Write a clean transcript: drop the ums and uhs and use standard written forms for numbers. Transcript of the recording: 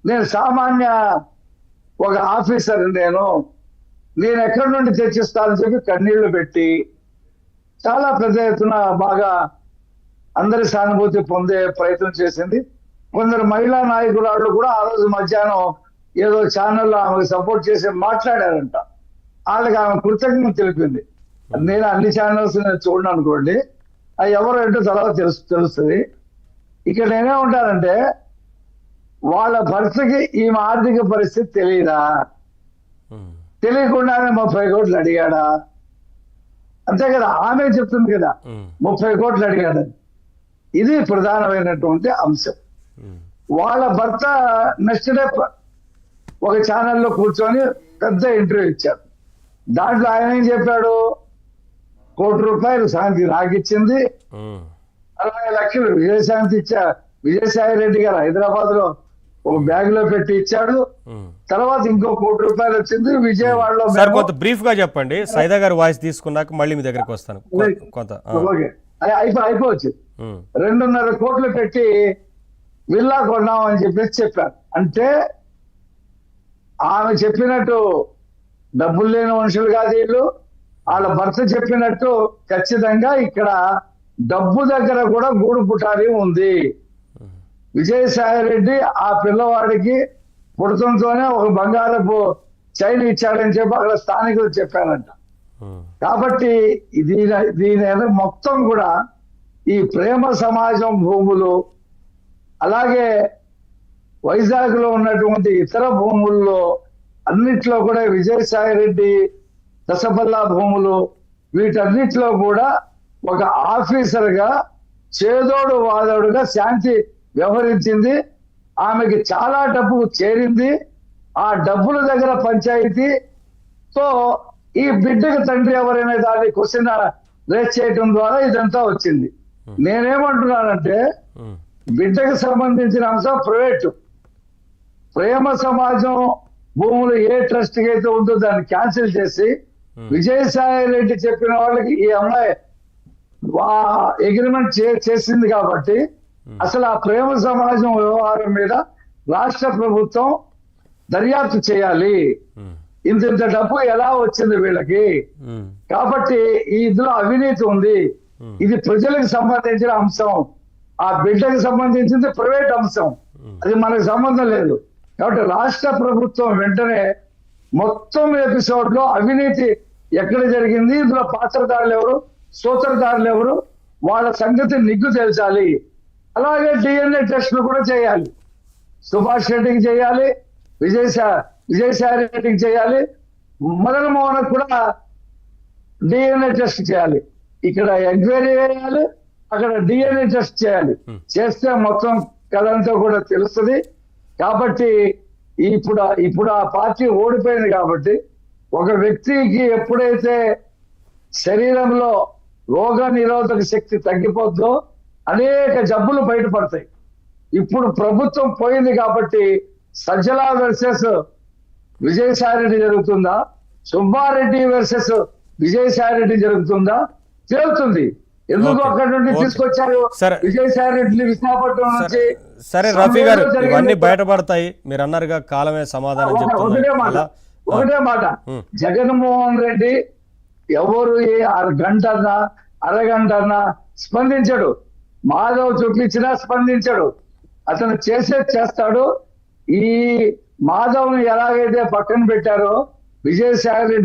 నేను సామాన్య ఒక ఆఫీసర్, నేను ఎక్కడి నుండి తెచ్చిస్తానని చెప్పి కన్నీళ్లు పెట్టి చాలా పెద్ద ఎత్తున బాగా అందరి సానుభూతి పొందే ప్రయత్నం చేసింది. కొందరు మహిళా నాయకురాళ్ళు కూడా ఆ రోజు మధ్యాహ్నం ఏదో ఛానల్లో ఆమెకు సపోర్ట్ చేసి మాట్లాడారంట. వాళ్ళకి ఆమె కృతజ్ఞత తెలిపింది. నేను అన్ని ఛానల్స్ చూడను అనుకోండి, అది ఎవరు ఏంటో తర్వాత తెలుస్తుంది. ఇక్కడ నేనే ఉంటానంటే వాళ్ళ భర్తకి ఈమె ఆర్థిక పరిస్థితి తెలియదా? తెలియకుండానే 30 కోట్లు అడిగాడా? అంతే కదా, ఆమె చెప్తుంది కదా 30 కోట్లు అడిగాడని. ఇది ప్రధానమైనటువంటి అంశం. వాళ్ళ భర్త నెక్స్ట్ డే ఒక ఛానల్లో కూర్చొని పెద్ద ఇంటర్వ్యూ ఇచ్చారు. దాంట్లో ఆయన ఏం చెప్పాడు, ₹1 కోటి శాంతి నాకు ఇచ్చింది, 60 లక్షలు విజయశాంతి విజయసాయి రెడ్డి గారు హైదరాబాద్ లో ఒక బ్యాగ్ లో పెట్టి ఇచ్చాడు. తర్వాత ఇంకో ₹1 కోటి వచ్చింది విజయవాడలో. కొంత బ్రీఫ్ గా చెప్పండి, సైదా గారు వాయిస్ తీసుకున్నాక మళ్ళీ మీ దగ్గరకు వస్తాను. అయిపోవచ్చు. 2.5 కోట్లు పెట్టి విల్లా కొన్నామని చెప్పారు. అంటే ఆమె చెప్పినట్టు డబ్బులు లేని మనుషులు కాదు వీళ్ళు. వాళ్ళ భర్త చెప్పినట్టు ఖచ్చితంగా ఇక్కడ డబ్బు దగ్గర కూడా గూడు పుటారి ఉంది. విజయసాయి రెడ్డి ఆ పిల్లవాడికి పుడతంతోనే ఒక బంగారపు చైన్ ఇచ్చాడని చెప్పి అక్కడ స్థానికులు చెప్పారంట. కాబట్టి దీని మొత్తం కూడా ఈ ప్రేమ సమాజం భూములు, అలాగే వైజాగ్ లో ఉన్నటువంటి ఇతర భూముల్లో అన్నిట్లో కూడా విజయసాయి రెడ్డి దశపల్లా భూములు, వీటన్నిటిలో కూడా ఒక ఆఫీసర్ గా చేదోడు వాదోడుగా శాంతి వ్యవహరించింది. ఆమెకి చాలా డబ్బు చేరింది. ఆ డబ్బుల దగ్గర పంచాయతీతో ఈ బిడ్డకు తండ్రి ఎవరైనా దాన్ని క్వశ్చన్ రేస్ చేయడం ద్వారా ఇదంతా వచ్చింది. నేనేమంటున్నానంటే బిడ్డకు సంబంధించిన అంశం ప్రైవేటు. ప్రేమ సమాజం భూములు ఏ ట్రస్ట్ కి అయితే ఉందో దాన్ని క్యాన్సిల్ చేసి విజయసాయి రెడ్డి చెప్పిన వాళ్ళకి ఈ అమ్మాయి అగ్రిమెంట్ చేసింది. కాబట్టి అసలు ఆ ప్రేమ సమాజం వ్యవహారం మీద రాష్ట్ర ప్రభుత్వం దర్యాప్తు చేయాలి. ఇంత డబ్బు ఎలా వచ్చింది వీళ్ళకి? కాబట్టి ఇందులో అవినీతి ఉంది. ఇది ప్రజలకు సంబంధించిన అంశం. ఆ బిడ్డకు సంబంధించింది ప్రైవేట్ అంశం, అది మనకు సంబంధం లేదు. కాబట్టి రాష్ట్ర ప్రభుత్వం వెంటనే మొత్తం ఎపిసోడ్ లో అవినీతి ఎక్కడ జరిగింది, ఇందులో పాత్రదారులు ఎవరు, సూత్రధారులు ఎవరు, వాళ్ళ సంగతి నిగ్గు తెలుసాలి. అలాగే DNA టెస్టులు కూడా చేయాలి. సుభాష్ రెడ్డికి చేయాలి, విజయసాయి రెడ్డికి చేయాలి, మదన్ మోహన్ కూడా DNA టెస్ట్ చేయాలి. ఇక్కడ ఎంక్వైరీ చేయాలి, అక్కడ DNA టెస్ట్ చేయాలి. చేస్తే మొత్తం కథంతా కూడా తెలుస్తుంది. కాబట్టి ఇప్పుడు ఆ పార్టీ ఓడిపోయింది. కాబట్టి ఒక వ్యక్తికి ఎప్పుడైతే శరీరంలో రోగ నిరోధక శక్తి తగ్గిపోద్దో అనేక జబ్బులు బయటపడతాయి. ఇప్పుడు ప్రభుత్వం పోయింది కాబట్టి సజ్జల వర్సెస్ విజయసాయి రెడ్డి జరుగుతుందా, సుబ్బారెడ్డి వర్సెస్ విజయసాయి రెడ్డి జరుగుతుందా తేలుతుంది. ఎందుకు అక్కడ నుండి తీసుకొచ్చారు విజయసాయి రెడ్డిని విశాఖపట్నం నుంచి? సరే రఫీ గారు, ఇవన్నీ బయటపడతాయి. మీరు అన్నారుగా కాలమే సమాధానం చెప్తుంది. ఒకటే మాట, జగన్మోహన్ రెడ్డి ఎవరు అరగంటన్నా స్పందించడు. మాధవ్ చూపించినా స్పందించడు. అతను చేస్తాడు. ఈ మాధవ్ని ఎలాగైతే పక్కన పెట్టారో విజయసాయి రెడ్డి